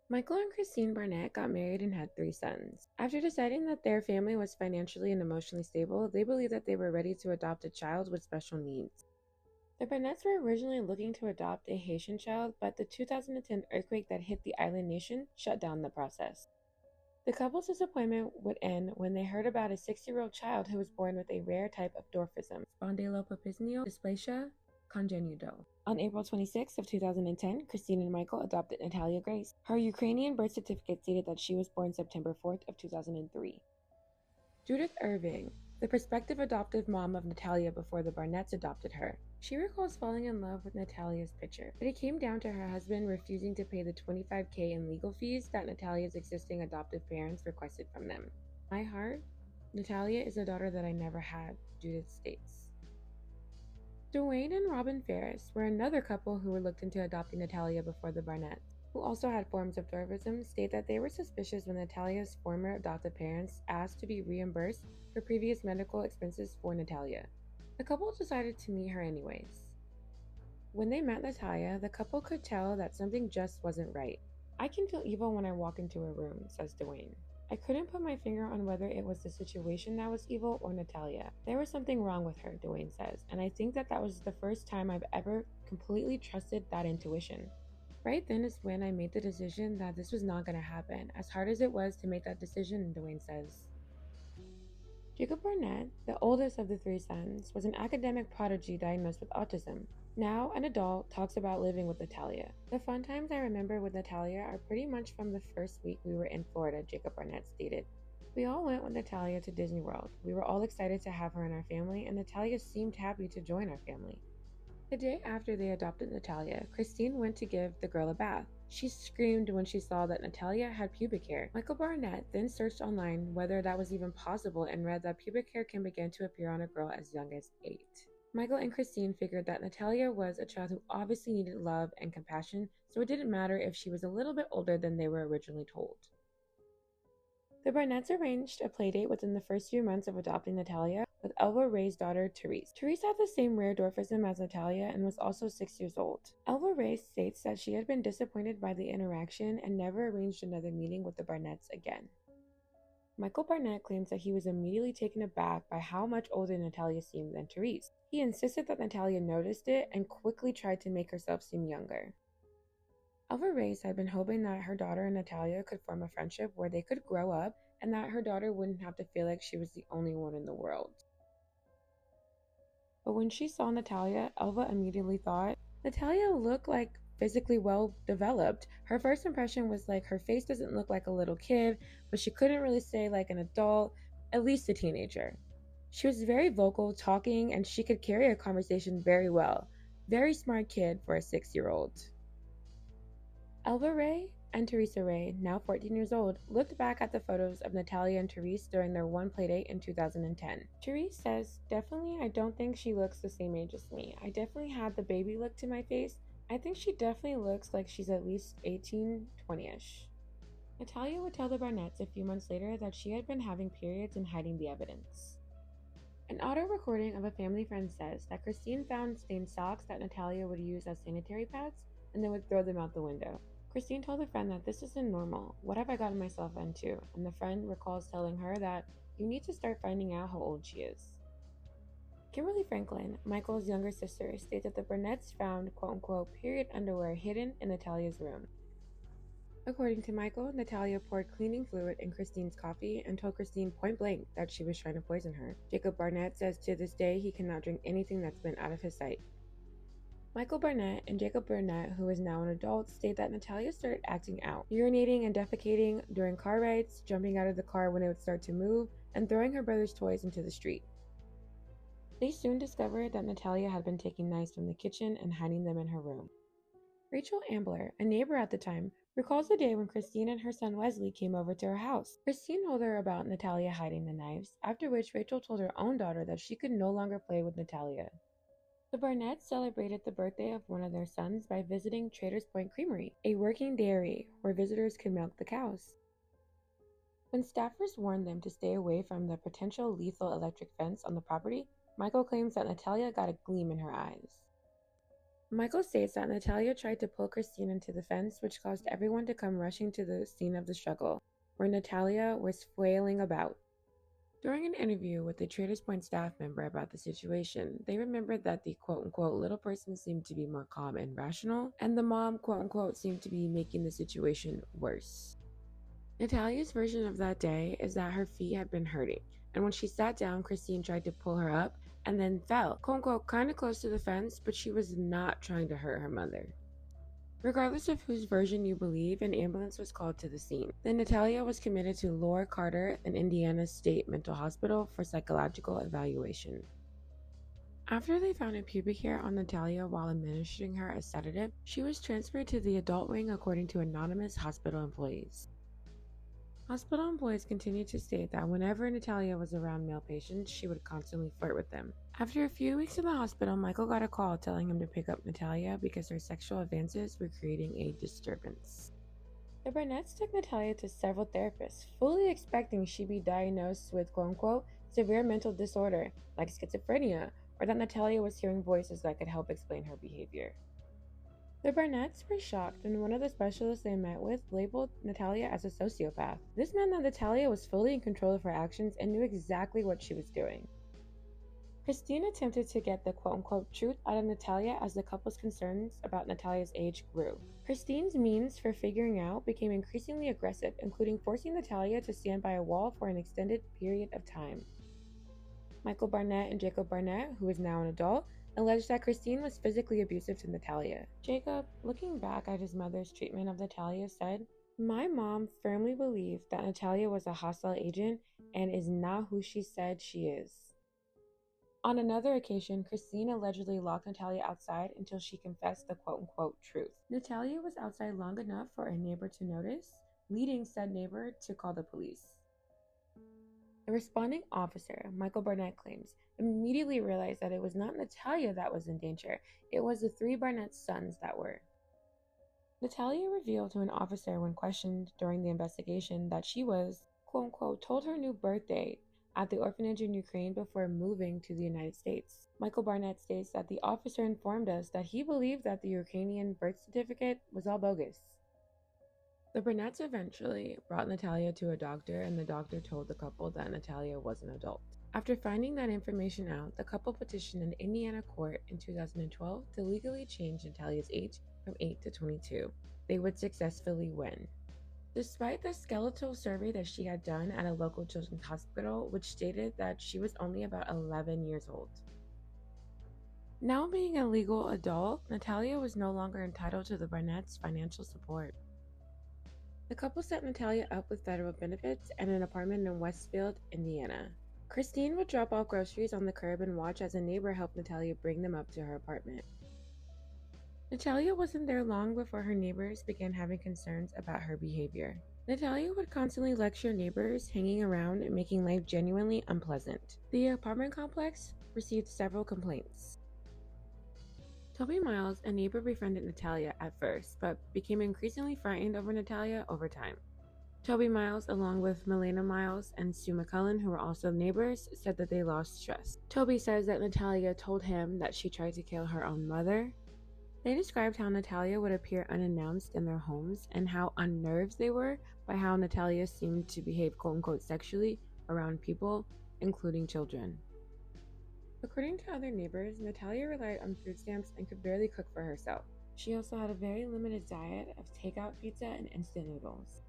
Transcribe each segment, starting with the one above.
Michael and Kristine Barnett got married and had 3 sons. After deciding that their family was financially and emotionally stable, they believed that they were ready to adopt a child with special needs. The Barnetts were originally looking to adopt a Haitian child, but the 2010 earthquake that hit the island nation shut down the process. The couple's disappointment would end when they heard about a 6-year-old child who was born with a rare type of dwarfism, spondyloepiphysal dysplasia congenital. On April 26 of 2010, Kristine and Michael adopted Natalia Grace. Her Ukrainian birth certificate stated that she was born September 4th of 2003. Judith Irving, the prospective adoptive mom of Natalia before the Barnetts adopted her. She recalls falling in love with Natalia's picture, but it came down to her husband refusing to pay the $25,000 in legal fees that Natalia's existing adoptive parents requested from them. My heart, Natalia is a daughter that I never had, Judith states. Dwayne and Robin Ferris were another couple who were looked into adopting Natalia before the Barnetts, who also had forms of dwarfism, state that they were suspicious when Natalia's former adoptive parents asked to be reimbursed for previous medical expenses for Natalia. The couple decided to meet her anyways. When they met Natalia, the couple could tell that something just wasn't right. I can feel evil when I walk into a room, says Dwayne. I couldn't put my finger on whether it was the situation that was evil or Natalia. There was something wrong with her, Dwayne says, and I think that was the first time I've ever completely trusted that intuition. Right then is when I made the decision that this was not going to happen, as hard as it was to make that decision, Dwayne says. Jacob Barnett, the oldest of the 3 sons, was an academic prodigy diagnosed with autism. Now, an adult, talks about living with Natalia. The fun times I remember with Natalia are pretty much from the first week we were in Florida, Jacob Barnett stated. We all went with Natalia to Disney World. We were all excited to have her in our family, and Natalia seemed happy to join our family. The day after they adopted Natalia, Kristine went to give the girl a bath. She screamed when she saw that Natalia had pubic hair. Michael Barnett then searched online whether that was even possible and read that pubic hair can begin to appear on a girl as young as 8. Michael and Kristine figured that Natalia was a child who obviously needed love and compassion, so it didn't matter if she was a little bit older than they were originally told. The Barnetts arranged a playdate within the first few months of adopting Natalia with Elva Ray's daughter, Therese. Therese had the same rare dwarfism as Natalia and was also 6 years old. Elva Ray states that she had been disappointed by the interaction and never arranged another meeting with the Barnetts again. Michael Barnett claims that he was immediately taken aback by how much older Natalia seemed than Therese. He insisted that Natalia noticed it and quickly tried to make herself seem younger. Elva Reyes had been hoping that her daughter and Natalia could form a friendship where they could grow up and that her daughter wouldn't have to feel like she was the only one in the world. But when she saw Natalia, Elva immediately thought, Natalia looked like physically well developed. Her first impression was like her face doesn't look like a little kid, but she couldn't really say like an adult, at least a teenager. She was very vocal, talking, and she could carry a conversation very well. Very smart kid for a 6-year-old. Elva Ray and Teresa Ray, now 14 years old, looked back at the photos of Natalia and Therese during their one playdate in 2010. Therese says, definitely I don't think she looks the same age as me. I definitely had the baby look to my face. I think she definitely looks like she's at least 18, 20-ish. Natalia would tell the Barnetts a few months later that she had been having periods and hiding the evidence. An audio recording of a family friend says that Kristine found stained socks that Natalia would use as sanitary pads and then would throw them out the window. Kristine told her friend that this isn't normal. What have I gotten myself into? And the friend recalls telling her that you need to start finding out how old she is. Kimberly Franklin, Michael's younger sister, states that the Barnetts found quote-unquote period underwear hidden in Natalia's room. According to Michael, Natalia poured cleaning fluid in Kristine's coffee and told Kristine point blank that she was trying to poison her. Jacob Barnett says to this day he cannot drink anything that's been out of his sight. Michael Barnett and Jacob Barnett, who is now an adult, state that Natalia started acting out, urinating and defecating during car rides, jumping out of the car when it would start to move, and throwing her brother's toys into the street. They soon discovered that Natalia had been taking knives from the kitchen and hiding them in her room. Rachel Ambler, a neighbor at the time, recalls the day when Kristine and her son Wesley came over to her house. Kristine told her about Natalia hiding the knives, after which Rachel told her own daughter that she could no longer play with Natalia. The Barnetts celebrated the birthday of one of their sons by visiting Traders Point Creamery, a working dairy where visitors could milk the cows. When staffers warned them to stay away from the potential lethal electric fence on the property, Michael claims that Natalia got a gleam in her eyes. Michael states that Natalia tried to pull Kristine into the fence, which caused everyone to come rushing to the scene of the struggle, where Natalia was flailing about. During an interview with the Traders Point staff member about the situation, they remembered that the quote-unquote little person seemed to be more calm and rational, and the mom quote-unquote seemed to be making the situation worse. Natalia's version of that day is that her feet had been hurting, and when she sat down, Kristine tried to pull her up and then fell, quote-unquote, kind of close to the fence, but she was not trying to hurt her mother. Regardless of whose version you believe, an ambulance was called to the scene. Then Natalia was committed to Laura Carter, an Indiana State Mental Hospital, for psychological evaluation. After they found a pubic hair on Natalia while administering her a sedative, she was transferred to the adult wing according to anonymous hospital employees. Hospital employees continued to state that whenever Natalia was around male patients, she would constantly flirt with them. After a few weeks in the hospital, Michael got a call telling him to pick up Natalia because her sexual advances were creating a disturbance. The Barnetts took Natalia to several therapists, fully expecting she'd be diagnosed with quote-unquote severe mental disorder like schizophrenia, or that Natalia was hearing voices that could help explain her behavior. The Barnetts were shocked when one of the specialists they met with labeled Natalia as a sociopath. This meant that Natalia was fully in control of her actions and knew exactly what she was doing. Kristine attempted to get the quote-unquote truth out of Natalia as the couple's concerns about Natalia's age grew. Kristine's means for figuring out became increasingly aggressive, including forcing Natalia to stand by a wall for an extended period of time. Michael Barnett and Jacob Barnett, who is now an adult, alleged that Kristine was physically abusive to Natalia. Jacob, looking back at his mother's treatment of Natalia, said, "My mom firmly believed that Natalia was a hostile agent and is not who she said she is." On another occasion, Kristine allegedly locked Natalia outside until she confessed the quote-unquote truth. Natalia was outside long enough for a neighbor to notice, leading said neighbor to call the police. The responding officer, Michael Barnett claims, immediately realized that it was not Natalia that was in danger, it was the three Barnett sons that were. Natalia revealed to an officer when questioned during the investigation that she was, quote-unquote, told her new birthday at the orphanage in Ukraine before moving to the United States. Michael Barnett states that the officer informed us that he believed that the Ukrainian birth certificate was all bogus. The Barnetts eventually brought Natalia to a doctor, and the doctor told the couple that Natalia was an adult. After finding that information out, the couple petitioned an Indiana court in 2012 to legally change Natalia's age from 8 to 22. They would successfully win. Despite the skeletal survey that she had done at a local children's hospital, which stated that she was only about 11 years old. Now being a legal adult, Natalia was no longer entitled to the Barnetts' financial support. The couple set Natalia up with federal benefits and an apartment in Westfield, Indiana. Kristine would drop off groceries on the curb and watch as a neighbor helped Natalia bring them up to her apartment. Natalia wasn't there long before her neighbors began having concerns about her behavior. Natalia would constantly lecture neighbors, hanging around and making life genuinely unpleasant. The apartment complex received several complaints. Toby Miles, a neighbor, befriended Natalia at first, but became increasingly frightened over Natalia over time. Toby Miles, along with Milena Miles and Sue McCullen, who were also neighbors, said that they lost trust. Toby says that Natalia told him that she tried to kill her own mother. They described how Natalia would appear unannounced in their homes and how unnerved they were by how Natalia seemed to behave quote-unquote sexually around people, including children. According to other neighbors, Natalia relied on food stamps and could barely cook for herself. She also had a very limited diet of takeout pizza and instant noodles.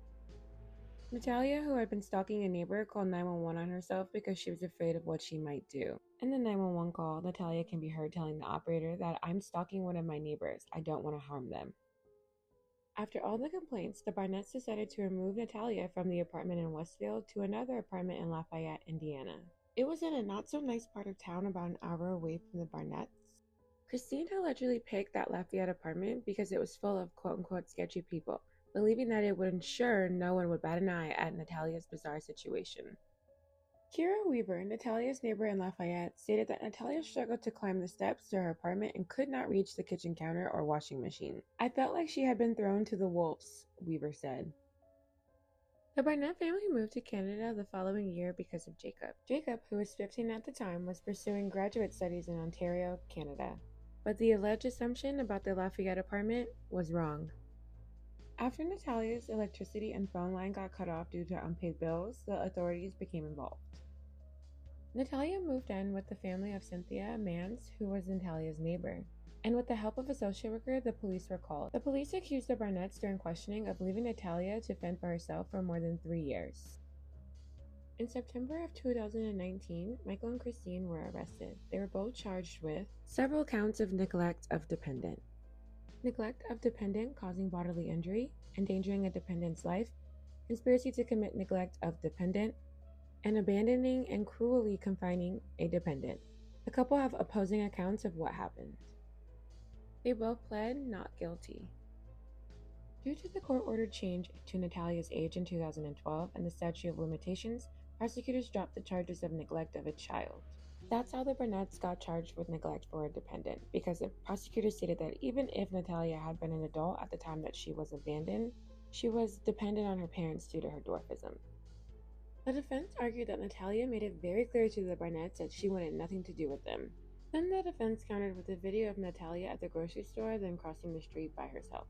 Natalia, who had been stalking a neighbor, called 911 on herself because she was afraid of what she might do. In the 911 call, Natalia can be heard telling the operator that "I'm stalking one of my neighbors. I don't want to harm them." After all the complaints, the Barnetts decided to remove Natalia from the apartment in Westfield to another apartment in Lafayette, Indiana. It was in a not-so-nice part of town about an hour away from the Barnetts. Kristine allegedly picked that Lafayette apartment because it was full of quote-unquote sketchy people, believing that it would ensure no one would bat an eye at Natalia's bizarre situation. Kira Weaver, Natalia's neighbor in Lafayette, stated that Natalia struggled to climb the steps to her apartment and could not reach the kitchen counter or washing machine. "I felt like she had been thrown to the wolves," Weaver said. The Barnett family moved to Canada the following year because of Jacob. Jacob, who was 15 at the time, was pursuing graduate studies in Ontario, Canada. but the alleged assumption about the Lafayette apartment was wrong. After Natalia's electricity and phone line got cut off due to unpaid bills, the authorities became involved. Natalia moved in with the family of Cynthia Mans, who was Natalia's neighbor. And with the help of a social worker, the police were called. The police accused the Barnetts during questioning of leaving Natalia to fend for herself for more than 3 years. In September of 2019, Michael and Kristine were arrested. They were both charged with several counts of neglect of dependent. Neglect of dependent causing bodily injury, endangering a dependent's life, conspiracy to commit neglect of dependent, and abandoning and cruelly confining a dependent. The couple have opposing accounts of what happened. They both pled not guilty. Due to the court-ordered change to Natalia's age in 2012 and the statute of limitations, prosecutors dropped the charges of neglect of a child. That's how the Barnetts got charged with neglect for a dependent, because the prosecutors stated that even if Natalia had been an adult at the time that she was abandoned, she was dependent on her parents due to her dwarfism. The defense argued that Natalia made it very clear to the Barnetts that she wanted nothing to do with them. Then the defense countered with a video of Natalia at the grocery store, then crossing the street by herself.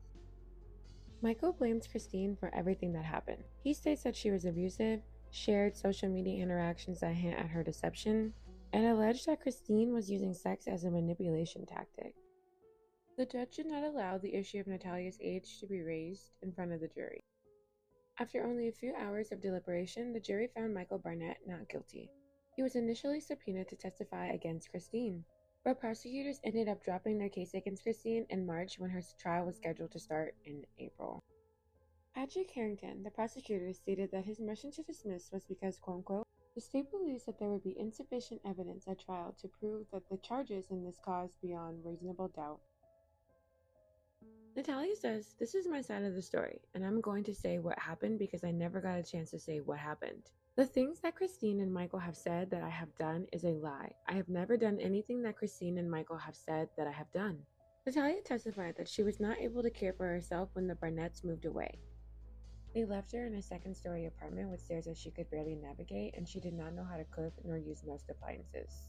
Michael blames Kristine for everything that happened. He states that she was abusive, shared social media interactions that hint at her deception, and alleged that Kristine was using sex as a manipulation tactic. The judge did not allow the issue of Natalia's age to be raised in front of the jury. After only a few hours of deliberation, the jury found Michael Barnett not guilty. He was initially subpoenaed to testify against Kristine, but prosecutors ended up dropping their case against Kristine in March when her trial was scheduled to start in April. Patrick Harrington, the prosecutor, stated that his motion to dismiss was because, quote-unquote, the state believes that there would be insufficient evidence at trial to prove that the charges in this cause beyond reasonable doubt. Natalia says, "This is my side of the story, and I'm going to say what happened because I never got a chance to say what happened. The things that Kristine and Michael have said that I have done is a lie. I have never done anything that Kristine and Michael have said that I have done." Natalia testified that she was not able to care for herself when the Barnetts moved away. They left her in a second-story apartment with stairs that she could barely navigate, and she did not know how to cook nor use most appliances.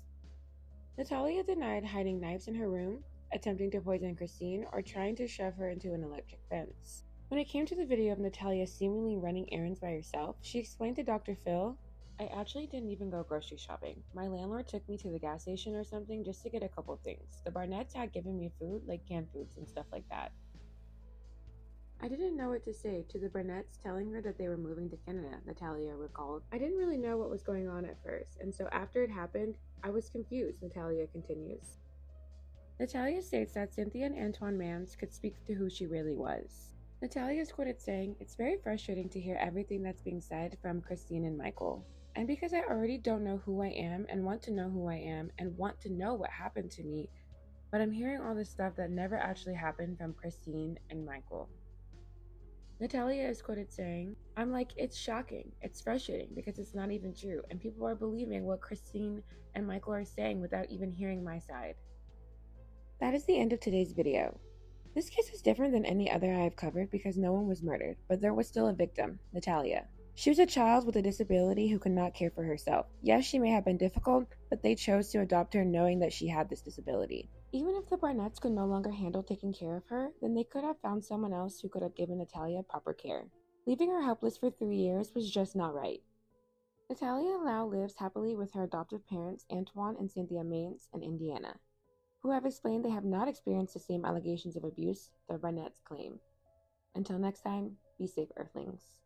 Natalia denied hiding knives in her room, attempting to poison Kristine, or trying to shove her into an electric fence. When it came to the video of Natalia seemingly running errands by herself, she explained to Dr. Phil, "I actually didn't even go grocery shopping. My landlord took me to the gas station or something just to get a couple things. The Barnetts had given me food, like canned foods and stuff like that. I didn't know what to say to the Barnetts telling her that they were moving to Canada," Natalia recalled. "I didn't really know what was going on at first, and so after it happened, I was confused," Natalia continues. Natalia states that Cynthia and Antoine Mans could speak to who she really was. Natalia is quoted saying, "It's very frustrating to hear everything that's being said from Kristine and Michael. And because I already don't know who I am and want to know who I am and want to know what happened to me, but I'm hearing all this stuff that never actually happened from Kristine and Michael." Natalia is quoted saying, "I'm like, it's shocking. It's frustrating because it's not even true, and people are believing what Kristine and Michael are saying without even hearing my side." That is the end of today's video. This case is different than any other I have covered because no one was murdered, but there was still a victim, Natalia. She was a child with a disability who could not care for herself. Yes, she may have been difficult, but they chose to adopt her knowing that she had this disability. Even if the Barnetts could no longer handle taking care of her, then they could have found someone else who could have given Natalia proper care. Leaving her helpless for 3 years was just not right. Natalia now lives happily with her adoptive parents, Antoine and Cynthia Maines, in Indiana, who have explained they have not experienced the same allegations of abuse the Barnetts claim. Until next time, be safe, Earthlings.